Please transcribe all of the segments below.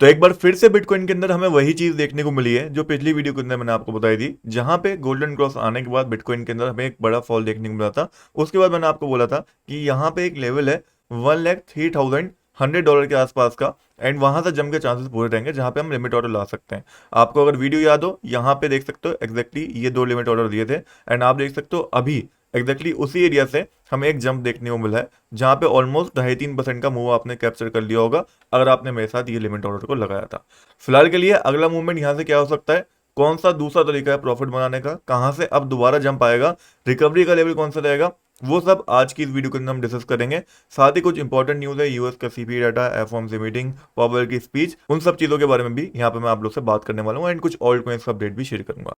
तो एक बार फिर से बिटकॉइन के अंदर हमें वही चीज देखने को मिली है जो पिछली वीडियो के अंदर मैंने आपको बताई थी, जहां पे गोल्डन क्रॉस आने के बाद बिटकॉइन के अंदर हमें एक बड़ा फॉल देखने को मिला था। उसके बाद मैंने आपको बोला था कि यहाँ पे एक लेवल है 1,03,100 के आसपास का, एंड वहां से जम के चांसेस पूरे रहेंगे जहां पे हम लिमिट ऑर्डर ला सकते हैं। आपको अगर वीडियो याद हो, यहाँ पे देख सकते हो एग्जैक्टली ये दो लिमिट ऑर्डर दिए थे, एंड आप देख सकते हो अभी एग्जैक्टली उसी एरिया से हमें एक जंप देखने को मिला है जहां पे ऑलमोस्ट 2.5-3% का मूव आपने कैप्चर कर लिया होगा अगर आपने मेरे साथ ये लिमिट ऑर्डर को लगाया था। फिलहाल के लिए अगला मूवमेंट यहाँ से क्या हो सकता है, कौन सा दूसरा तरीका है प्रॉफिट बनाने का, कहां से अब दोबारा जंप आएगा, रिकवरी का लेवल कौन सा रहेगा, वो सब आज की इस वीडियो के अंदर हम डिस्कस करेंगे। साथ ही कुछ इंपॉर्टेंट न्यूज है, यूएस का CPI data, FOMC meeting, power की स्पीच, उन सब चीजों के बारे में भी यहाँ पे मैं आप लोग से बात करने वाला हूँ, एंड कुछ ऑल्ट कॉइन्स का अपडेट भी शेयर करूंगा।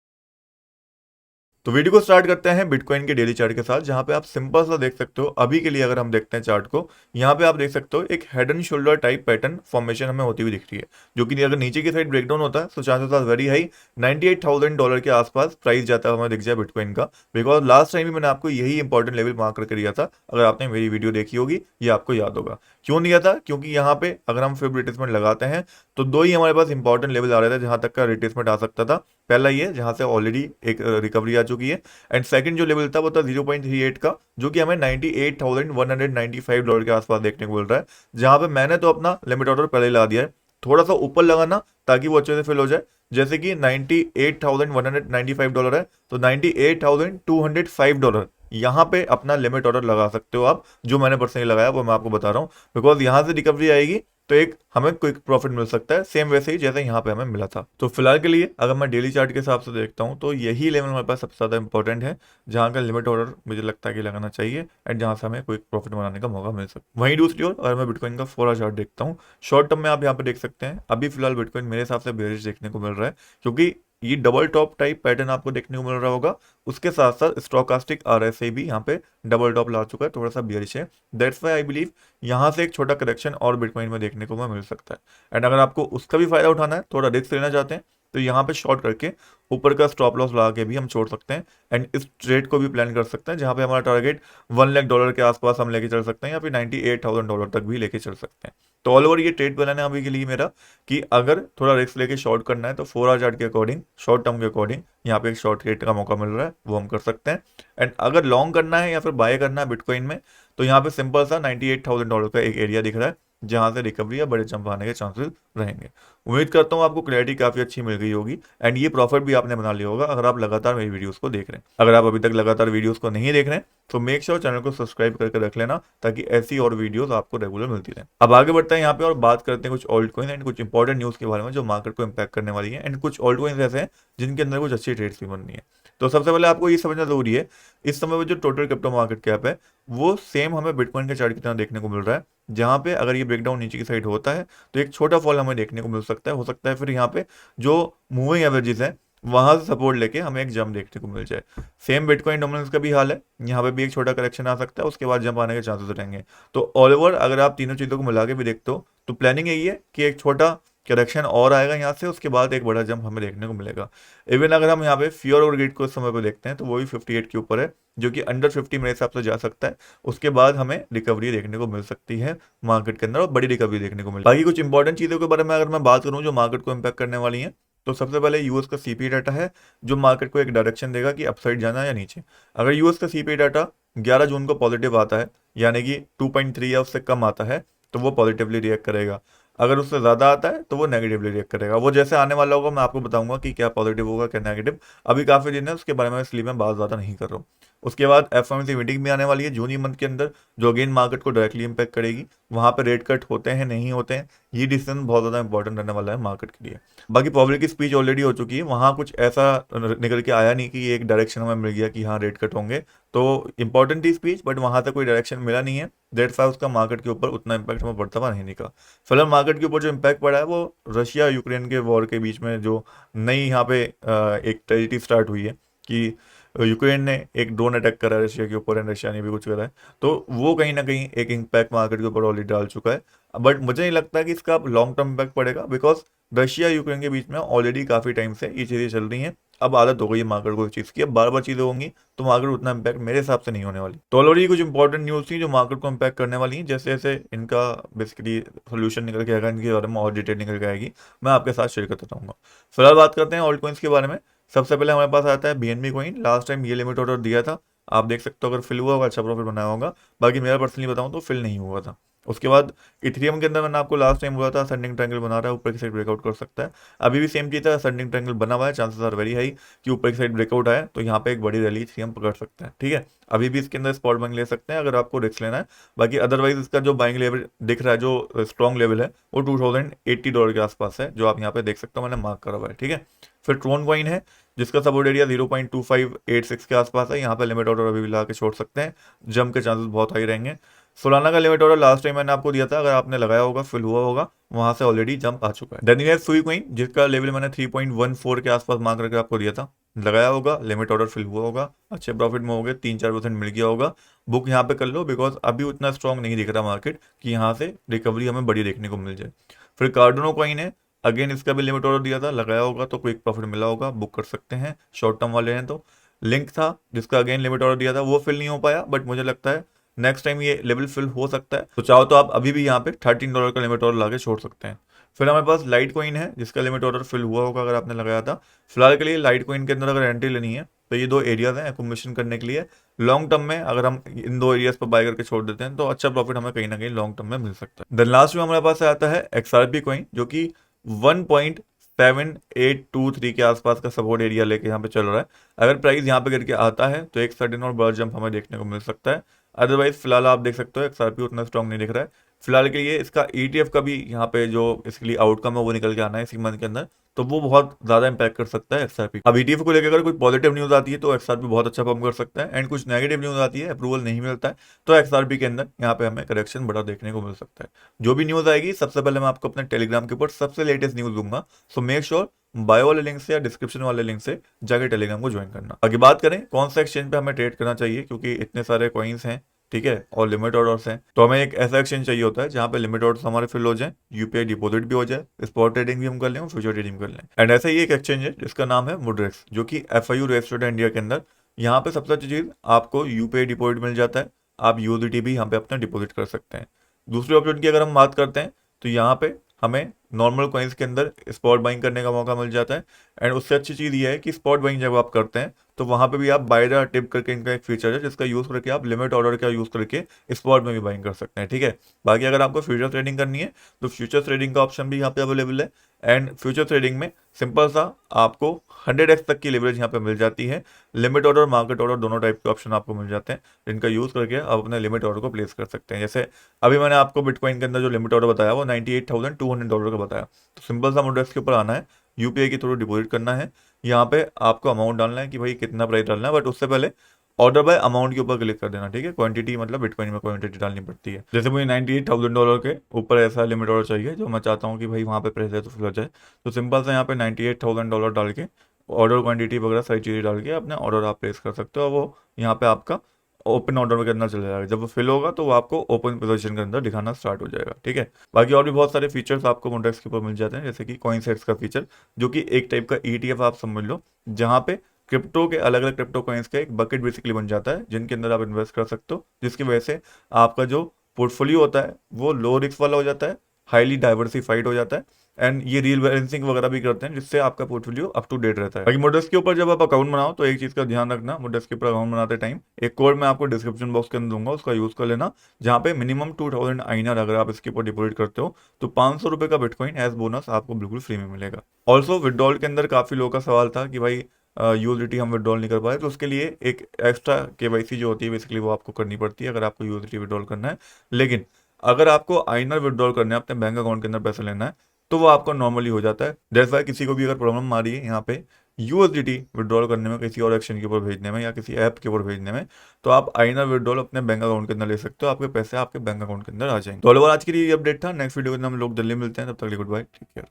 तो वीडियो को स्टार्ट करते हैं बिटकॉइन के डेली चार्ट के साथ, जहां पे आप सिंपल सा देख सकते हो। अभी के लिए अगर हम देखते हैं चार्ट को, यहाँ पे आप देख सकते हो एक head and shoulder type pattern formation हमें होती हुई दिख रही है, जो कि अगर नीचे की साइड ब्रेकडाउन होता है तो चांसेस आर वेरी हाई $98,000 के आसपास प्राइस जाता है हमें दिख जाए बिटकॉइन का। बिकॉज लास्ट टाइम भी मैंने आपको यही इंपॉर्टेंट लेवल मार्क करके दिया था, अगर आपने मेरी वीडियो देखी होगी ये आपको याद होगा। क्यों दिया था? क्योंकि यहाँ पे अगर हम फिर रिट्रेसमेंट लगाते हैं तो दो ही हमारे पास इंपॉर्टेंट लेवल आ रहे थे जहां तक का रिट्रेसमेंट आ सकता था। पहला ये जहां से ऑलरेडी एक रिकवरी आ चुकी है, एंड सेकंड जो लेवल था वो था 0.38 का, जो कि हमें $98,195 के आसपास देखने को मिल रहा है, जहां पे मैंने तो अपना लिमिट ऑर्डर पहले ही ला दिया है। थोड़ा सा ऊपर लगाना ताकि वो अच्छे से फिल हो जाए, जैसे कि $98,195 है तो $98,205 यहाँ पे अपना लिमिट ऑर्डर लगा सकते हो आप। जो मैंने पर्सनली लगाया वो मैं आपको बता रहा हूँ, बिकॉज यहाँ से रिकवरी आएगी तो एक हमें क्विक प्रॉफिट मिल सकता है, सेम वैसे ही जैसे यहाँ पे हमें मिला था। तो फिलहाल के लिए अगर मैं डेली चार्ट के हिसाब से देखता हूँ तो यही लेवल हमारे पास सबसे ज्यादा इंपॉर्टेंट है, जहाँ का लिमिट ऑर्डर मुझे लगता है कि लगाना चाहिए, एंड जहाँ से हमें क्विक प्रॉफिट बनाने का मौका मिल सकता है। वहीं दूसरी ओर अगर मैं बिटकॉइन का 4 आवर चार्ट देखता हूँ, शॉर्ट टर्म में आप यहाँ पे देख सकते हैं अभी फिलहाल बिटकॉइन मेरे हिसाब से बेरिश देखने को मिल रहा है, क्योंकि ये डबल टॉप टाइप पैटर्न आपको देखने को मिल रहा होगा। उसके साथ साथ स्टोकास्टिक आरएसआई भी यहाँ पे डबल टॉप ला चुका है, थोड़ा सा बियरिश है। दैट्स व्हाई आई बिलीव यहाँ से एक छोटा करेक्शन और बिटकॉइन में देखने को मिल सकता है, एंड अगर आपको उसका भी फायदा उठाना है, थोड़ा रिस्क लेना चाहते हैं, तो यहाँ पे शॉर्ट करके ऊपर का स्टॉप लॉस लगा के भी हम छोड़ सकते हैं, एंड इस ट्रेड को भी प्लान कर सकते हैं जहाँ पे हमारा टारगेट $1 लाख के आसपास हम लेके चल सकते हैं, या फिर $98,000 तक भी लेके चल सकते हैं। तो ऑल ओवर ये ट्रेड प्लान है अभी के लिए मेरा, कि अगर थोड़ा रिस्क लेके शॉर्ट करना है तो 4 आवर चार्ट के अकॉर्डिंग, शॉर्ट टर्म के अकॉर्डिंग यहाँ पे एक शॉर्ट ट्रेड का मौका मिल रहा है, वो हम कर सकते हैं। एंड अगर लॉन्ग करना है या फिर बाय करना है बिटकॉइन में, तो यहाँ पे सिंपल सा $98,000 का एक एरिया दिख रहा है जहां से रिकवरी या बड़े जंप आने के चांसेस रहेंगे। उम्मीद करता हूँ आपको क्लैरिटी काफी अच्छी मिल गई होगी, एंड ये प्रॉफिट भी आपने बना लिया होगा अगर आप लगातार मेरी वीडियोस को देख रहे हैं। अगर आप अभी तक लगातार वीडियोस को नहीं देख रहे हैं तो मेक श्योर चैनल को सब्सक्राइब करके रख लेना, ताकि ऐसी और वीडियोस आपको रेगुलर मिलती रहे। अब आगे बढ़ते हैं यहाँ पे और बात करते हैं कुछ ऑल्ट कॉइन एंड कुछ इंपॉर्टेंट न्यूज के बारे में जो मार्केट को इम्पैक्ट करने वाली है, एंड कुछ ऑल्ट कॉइन ऐसे हैं जिनके अंदर कुछ अच्छी ट्रेड्स भी बननी है। तो सबसे पहले आपको ये समझना जरूरी है, इस समय में जो टोटल क्रिप्टो मार्केट कैप है वो सेम हमें बिटकॉइन के चार्ट की तरह देखने को मिल रहा है, जहां पे अगर ये ब्रेकडाउन नीचे की साइड होता है तो एक छोटा फॉल हमें देखने को मिल सकता है। हो सकता है फिर यहाँ पे जो मूविंग एवरेजेस है वहां से सपोर्ट लेके हमें एक जंप देखने को मिल जाए। सेम बिटकॉइन डोमिनेंस का भी हाल है, यहाँ पे भी एक छोटा करेक्शन आ सकता है, उसके बाद जंप आने के चांसेस रहेंगे। तो ऑल ओवर अगर आप तीनों चीजों को मिला के भी देखते हो तो प्लानिंग यही है कि एक छोटा करेक्शन और आएगा यहाँ से, उसके बाद एक बड़ा जंप हमें देखने को मिलेगा। इवन अगर हम यहाँ पे फियर और ग्रीड को इस समय पे देखते हैं तो वो भी 58 के ऊपर है, जो कि अंडर 50 मेरे हिसाब से जा सकता है। उसके बाद हमें रिकवरी देखने को मिल सकती है मार्केट के अंदर, और बड़ी रिकवरी देखने को मिल। बाकी कुछ इंपॉर्टेंट चीजों के बारे में अगर मैं बात करूँ जो मार्केट को इम्पैक्ट करने वाली है, तो सबसे पहले यूएस का सीपीआई डाटा है जो मार्केट को एक डायरेक्शन देगा कि अपसाइड जाना है या नीचे। अगर यूएस का सीपीआई डाटा 11 जून को पॉजिटिव आता है, यानी कि 2.3 या उससे कम आता है, तो वो पॉजिटिवली रिएक्ट करेगा। अगर उससे ज्यादा आता है तो वो नेगेटिवली रिएक्ट करेगा। वो जैसे आने वाला होगा मैं आपको बताऊंगा कि क्या पॉजिटिव होगा क्या नेगेटिव। अभी काफी दिन है उसके बारे में, इसलिए मैं बात ज्यादा नहीं कर रहा हूँ। उसके बाद एफओएमसी मीटिंग भी आने वाली है जून ही मंथ के अंदर, जो अगेन मार्केट को डायरेक्टली इंपैक्ट करेगी। वहां पे रेट कट होते हैं नहीं होते हैं, ये डिसीजन बहुत ज्यादा इंपॉर्टेंट रहने वाला है मार्केट के लिए। बाकी पब्लिक की स्पीच ऑलरेडी हो चुकी है, वहां कुछ ऐसा निकल के आया नहीं कि एक डायरेक्शन हमें मिल गया कि हाँ रेट कट होंगे। तो इंपॉर्टेंट थी स्पीच, बट वहां तक कोई डायरेक्शन मिला नहीं है। दैट्स व्हाई उसका मार्केट के ऊपर उतना इंपैक्ट हमें पड़ता हुआ नहीं दिखा। फिलहाल मार्केट के ऊपर जो इम्पैक्ट पड़ा है वो रशिया यूक्रेन के वॉर के बीच में जो नई यहाँ पे एक ट्रेजिडी स्टार्ट हुई है कि यूक्रेन ने एक ड्रोन अटैक करा है रशिया के ऊपर, एंड रशिया ने भी कुछ करा है, तो वो कहीं ना कहीं एक इम्पैक्ट मार्केट के ऊपर ऑलरेडी डाल चुका है। बट मुझे नहीं लगता कि इसका लॉन्ग टर्म इम्पैक्ट पड़ेगा, बिकॉज रशिया यूक्रेन के बीच में ऑलरेडी काफी टाइम से ये चीजें चल रही हैं, अब आदत हो गई है मार्केट को इस चीज़ की, अब बार बार चीज़ें होंगी तो मार्केट उतना इम्पैक्ट मेरे हिसाब से नहीं होने वाली। तो ऑलरेडी कुछ इंपॉर्टेंट न्यूज़ थी जो मार्केट को इम्पैक्ट करने वाली हैं, जैसे जैसे इनका बेसिकली सोल्यूशन निकल के आएगा, इनके बारे में और डिटेल निकल के आएगी, मैं आपके साथ शेयर करता रहूँगा। फिलहाल बात करते हैं ऑल्ट कॉइन्स के बारे में। सबसे पहले हमारे पास आता है बीएनबी कॉइन। लास्ट टाइम ये लिमिट ऑर्डर दिया था, आप देख सकते हो, अगर फिल हुआ होगा अच्छा प्रॉफिट बनाया होगा। बाकी मेरा पर्सनली बताऊँ तो फिल नहीं हुआ था। उसके बाद इथेरियम के अंदर मैंने आपको लास्ट टाइम बोला था असेंडिंग ट्रायंगल बना रहा है, ऊपर की साइड ब्रेकआउट कर सकता है। अभी भी सेम चीज़ है, असेंडिंग ट्रायंगल बना हुआ है, चांसेस आर वेरी हाई कि ऊपर की साइड ब्रेकआउट आए तो यहाँ पे एक बड़ी रैली इथेरियम पकड़ सकता है। ठीक है, अभी भी इसके अंदर स्पॉट बाइंग ले सकते हैं अगर आपको रिस्क लेना है। बाकी अदरवाइज इसका जो बाइंग लेवल दिख रहा है, जो स्ट्रॉन्ग लेवल है, वो $2080 के आसपास है, जो आप यहाँ पे देख सकते हो, मैंने मार्क करा हुआ है। ठीक है, फिर ट्रोन कॉइन है जिसका सपोर्ट एरिया 0.2586 के आसपास है, यहाँ पे लिमिट ऑर्डर अभी भी ला के छोड़ सकते हैं, जंप के चांसेस बहुत हाई रहेंगे। सोलाना का लिमिट ऑर्डर लास्ट टाइम मैंने आपको दिया था, अगर आपने लगाया होगा, फिल हुआ होगा, वहां से ऑलरेडी जंप आ चुका है। देन सुई क्वीन, जिसका लेवल मैंने 3.14 के आसपास मार्क करके आपको दिया था, लगाया होगा, लिमिट ऑर्डर फिल हुआ होगा, अच्छे प्रॉफिट में हो गए, 3-4% मिल गया होगा। बुक यहाँ पे कर लो, बिकॉज अभी उतना स्ट्रॉन्ग नहीं दिख रहा मार्केट कि यहाँ से रिकवरी हमें बड़ी देखने को मिल जाए। फिर कार्डोनो कॉइन है, अगेन इसका भी लिमिट ऑर्डर दिया था, लगाया होगा तो क्विक प्रॉफिट मिला होगा, बुक कर सकते हैं, शॉर्ट टर्म वाले हैं तो। लिंक था जिसका अगेन लिमिट ऑर्डर दिया था, वो फिल नहीं हो पाया, बट मुझे लगता है नेक्स्ट टाइम ये लेवल फिल हो सकता है, तो चाहो तो आप अभी भी यहाँ पे $13 का लिमिट ऑर्डर लाके छोड़ सकते हैं। फिर हमारे पास लाइट कॉइन है जिसका लिमिट ऑर्डर फिल हुआ होगा अगर आपने लगाया था। फिलहाल के लिए लाइट कॉइन के अंदर अगर एंट्री लेनी है तो ये दो एरियाज हैं एक्यूमुलेशन करने के लिए। लॉन्ग टर्म में अगर हम इन दो एरियाज पर बाय करके छोड़ देते हैं तो अच्छा प्रॉफिट हमें कहीं ना कहीं लॉन्ग टर्म में मिल सकता है। देन लास्ट में हमारे पास आता है एक्सआरपी कॉइन, जो कि 1.7823 के आसपास का सपोर्ट एरिया लेके यहाँ पे चल रहा है। अगर प्राइस यहाँ पे करके आता है तो एक सडन और बड़ा जंप हमें देखने को मिल सकता है। अदरवाइज फिलहाल आप देख सकते हो एक्सआरपी उतना स्ट्रॉन्ग नहीं दिख रहा है। फिलहाल के लिए इसका ईटीएफ का भी यहाँ पे जो इसके लिए आउटकम है वो निकल के आना है इसी मंथ के अंदर, तो वो बहुत ज्यादा इंपैक्ट कर सकता है एक्सआरपी। अब ईटीएफ को लेकर अगर कोई पॉजिटिव न्यूज आती है तो एक्सआरपी बहुत अच्छा परफॉर्म कर सकता है, एंड कुछ नेगेटिव न्यूज आती है, अप्रूवल नहीं मिलता है, तो एक्सआरपी के अंदर यहाँ पे हमें करेक्शन बड़ा देखने को मिल सकता है। जो भी न्यूज आएगी सबसे पहले मैं आपको अपने टेलीग्राम के ऊपर सबसे लेटेस्ट न्यूज दूंगा, सो मेक श्योर बायो वाले लिंक से या डिस्क्रिप्शन वाले लिंक से जाकर टेलीग्राम को ज्वाइन करना। आगे बात करें कौन सा एक्सचेंज पे हमें ट्रेड करना चाहिए, क्योंकि इतने सारे कॉइन्स हैं, ठीक है, और लिमिट ऑर्डर्स हैं, तो हमें एक ऐसा एक्सचेंज चाहिए होता है जहां पे लिमिट ऑर्डर्स हमारे फिल हो जाए, यूपीआई डिपॉजिट भी हो जाए, स्पॉट ट्रेडिंग भी हम कर लें और फ्यूचर ट्रेडिंग कर लें। एंड ऐसा ही एक एक्सचेंज है जिसका नाम है मुड्रेक्स, जो कि एफआईयू रजिस्टर्ड है इंडिया के अंदर। यहाँ पे सबसे अच्छी चीज आपको यूपीआई डिपॉजिट मिल जाता है, आप यूएसडीटी भी यहाँ पे अपना डिपॉजिट कर सकते हैं। दूसरी ऑप्शन की अगर हम बात करते हैं तो यहाँ पे हमें नॉर्मल कॉइन्स के अंदर स्पॉट बाइंग करने का मौका मिल जाता है। एंड उससे अच्छी चीज़ ये है कि स्पॉट बाइंग जब आप करते हैं तो वहाँ पे भी आप बाय द टिप करके इनका एक फीचर है जिसका यूज़ करके आप लिमिट ऑर्डर का यूज़ करके स्पॉट में भी बाइंग कर सकते हैं। ठीक है, बाकी अगर आपको फ्यूचर ट्रेडिंग करनी है तो फ्यूचर ट्रेडिंग का ऑप्शन भी यहाँ पे अवेलेबल है। एंड फ्यूचर ट्रेडिंग में सिंपल सा आपको 100x तक की लेवरेज यहाँ पे मिल जाती है। लिमिट ऑर्डर मार्केट ऑर्डर दोनों टाइप के ऑप्शन आपको मिल जाते हैं, जिनका यूज़ करके आप अपने लिमिट ऑर्डर को प्लेस कर सकते हैं। जैसे अभी मैंने आपको बिटकॉइन के अंदर जो लिमिट ऑर्डर बताया वो $98,200 का बताया, तो सिंपल सा मुड्रेक्स के ऊपर आना है, यूपीआई के थ्रू डिपॉजिट करना है, यहाँ पे आपको अमाउंट डालना है कि भाई कितना प्राइस डालना है, बट उससे पहले ऑर्डर बाय अमाउंट के ऊपर क्लिक कर देना। ठीक है, क्वांटिटी मतलब बिटकॉइन में क्वांटिटी डालनी पड़ती है। जैसे मुझे $98,000 के ऊपर ऐसा लिमिट ऑर्डर चाहिए जो मैं चाहता हूँ कि भाई वहाँ पे प्राइस है तो फिल हो जाए, तो सिंपल सा यहाँ पे $98,000 डाल के ऑर्डर क्वांटिटी वगैरह सारी चीज़ें डाल के अपने ऑर्डर आप प्लेस कर सकते हो, और वो यहाँ पे आपका ओपन ऑर्डर के अंदर चले जाएगा। जब वो फिल होगा तो वो आपको ओपन पोजीशन के अंदर दिखाना स्टार्ट हो जाएगा। ठीक है, बाकी और भी बहुत सारे फीचर्स आपको मुड्रेक्स के ऊपर मिल जाते हैं, जैसे कि कॉइन सेट्स का फीचर, जो कि एक टाइप का ईटीएफ आप समझ लो, जहाँ पे क्रिप्टो के अलग अलग क्रिप्टो कॉइन्स का एक बकेट बेसिकली बन जाता है जिनके अंदर आप इन्वेस्ट कर सकते हो, जिसकी वजह से आपका जो पोर्टफोलियो होता है वो लो रिस्क वाला हो जाता है, हाईली डाइवर्सिफाइड हो जाता है, एंड ये रील बैलेंसिंग वगैरह भी करते हैं जिससे आपका पोर्टफोलियो अप टू डेट रहता है। बाकी मुड्रेक्स के ऊपर जब आप अकाउंट बनाओ तो एक चीज का ध्यान रखना, मुड्रेक्स के ऊपर अकाउंट बनाते टाइम एक कोड मैं आपको डिस्क्रिप्शन बॉक्स के अंदर दूंगा, उसका यूज कर लेना, जहाँ पे मिनिमम 2000 आईनर अगर आप इसके ऊपर डिपॉजिट करते हो तो ₹500 का बिटकॉइन एज बोनस आपको बिल्कुल फ्री में मिलेगा। ऑल्सो विड्रॉल के अंदर काफी लोगों का सवाल था कि भाई यूएसडीटी हम विड्रॉल नहीं कर पाए, तो उसके लिए एक एक्स्ट्रा केवाईसी जो होती है बेसिकली वो आपको करनी पड़ती है अगर आपको यूएसडीटी विड्रॉल करना है। लेकिन अगर आपको आइनर विड्रॉल करना है, अपने बैंक अकाउंट के अंदर पैसे लेना है, तो वो आपका नॉर्मली हो जाता है। दैट्स वाई किसी को भी अगर प्रॉब्लम आ रही है यहाँ पे यूएसडीटी विड्रॉल करने में, किसी और एक्सचेंज के ऊपर भेजने में या किसी ऐप के ऊपर भेजने में, तो आप आइनर विड्रॉल अपने बैंक अकाउंट के अंदर ले सकते हो, आपके पैसे आपके बैंक अकाउंट के अंदर आ जाएंगे। तो आज के लिए ये अपडेट था, नेक्स्ट वीडियो के अंदर हम लोग जल्दी मिलते हैं, तब तक के लिए गुड बाय, टेक केयर।